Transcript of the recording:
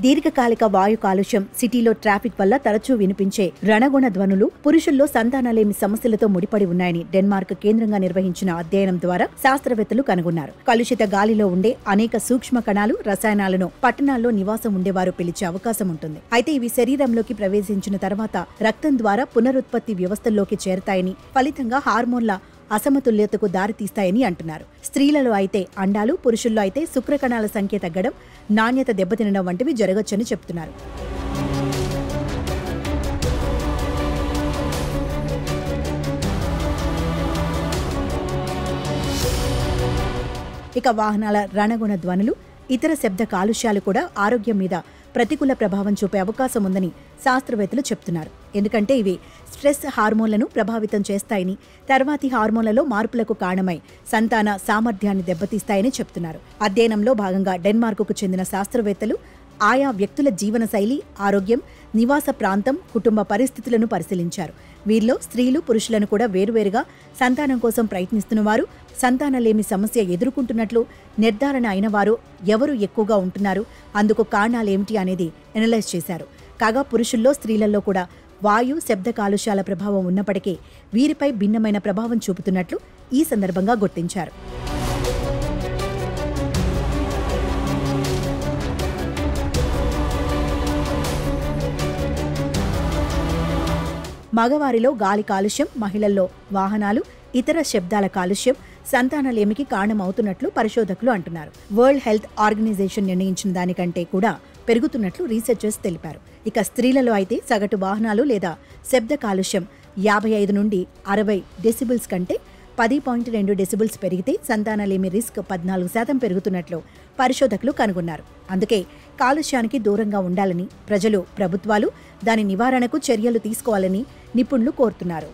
దీర్ఘకాలిక వాయు కాలుష్యం, సిటీలో ట్రాఫిక్ వల్ల తరచూ వినిపించే రణగుణ ధ్వనులు పురుషుల్లో సంతానలేమి సమస్యలతో ముడిపడి ఉన్నాయని డెన్మార్క్ కేంద్రంగా నిర్వహించిన అధ్యయనం ద్వారా శాస్త్రవేత్తలు కనుగొన్నారు. కలుషిత గాలిలో ఉండే అనేక సూక్ష్మ కణాలు, రసాయనాలను పట్టణాల్లో నివాసం ఉండేవారు పీల్చే అవకాశం ఉంటుంది. అయితే ఇవి శరీరంలోకి ప్రవేశించిన తర్వాత రక్తం ద్వారా పునరుత్పత్తి వ్యవస్థల్లోకి చేరతాయని, ఫలితంగా హార్మోన్ల అసమతుల్యతకు దారితీస్తాయని అంటున్నారు. స్త్రీలలో అయితే అండాలు, పురుషుల్లో అయితే శుక్రకణాల సంఖ్య తగ్గడం, నాణ్యత దెబ్బతినడం వంటివి జరగొచ్చని చెప్తున్నారు. ఇక వాహనాల రణగుణ ధ్వనులు, ఇతర శబ్ద కాలుష్యాలు కూడా ఆరోగ్యం మీద ప్రతికూల ప్రభావం చూపే అవకాశం ఉందని శాస్త్రవేత్తలు చెప్తున్నారు. ఎందుకంటే ఇవి స్ట్రెస్ హార్మోన్లను ప్రభావితం చేస్తాయని, తర్వాతి హార్మోన్లలో మార్పులకు కారణమై సంతాన సామర్థ్యాన్ని దెబ్బతీస్తాయని చెప్తున్నారు. అధ్యయనంలో భాగంగా డెన్మార్కుకు చెందిన శాస్త్రవేత్తలు ఆయా వ్యక్తుల జీవనశైలి, ఆరోగ్యం, నివాస ప్రాంతం, కుటుంబ పరిస్థితులను పరిశీలించారు. వీరిలో స్త్రీలు, పురుషులను కూడా వేరువేరుగా సంతానం కోసం ప్రయత్నిస్తున్నవారు, సంతానలేమి సమస్య ఎదుర్కొంటున్నట్లు నిర్ధారణ అయిన వారు ఎవరు ఎక్కువగా ఉంటున్నారు, అందుకు కారణాలేమిటి అనేది ఎనలైజ్ చేశారు. కాగా పురుషుల్లో, స్త్రీలలో కూడా వాయు, శబ్ద కాలుష్యాల ప్రభావం ఉన్నప్పటికీ వీరిపై భిన్నమైన ప్రభావం చూపుతున్నట్లు ఈ సందర్భంగా గుర్తించారు. మగవారిలో గాలి కాలుష్యం, మహిళల్లో వాహనాలు, ఇతర శబ్దాల కాలుష్యం సంతానలేమికి కారణమవుతున్నట్లు పరిశోధకులు అంటున్నారు. వరల్డ్ హెల్త్ ఆర్గనైజేషన్ నిర్ణయించిన దానికంటే కూడా పెరుగుతున్నట్లు రీసెర్చర్స్ తెలిపారు. ఇక స్త్రీలలో అయితే సగటు వాహనాలు లేదా శబ్ద కాలుష్యం 55 నుండి 60 డెసిబుల్స్ కంటే 10.2 డెసిబుల్స్ పెరిగితే సంతానలేమి రిస్క్ 14% పెరుగుతున్నట్లు పరిశోధకులు కనుగొన్నారు. అందుకే కాలుష్యానికి దూరంగా ఉండాలని ప్రజలు, ప్రభుత్వాలు దాని నివారణకు చర్యలు తీసుకోవాలని నిపుణులు కోరుతున్నారు.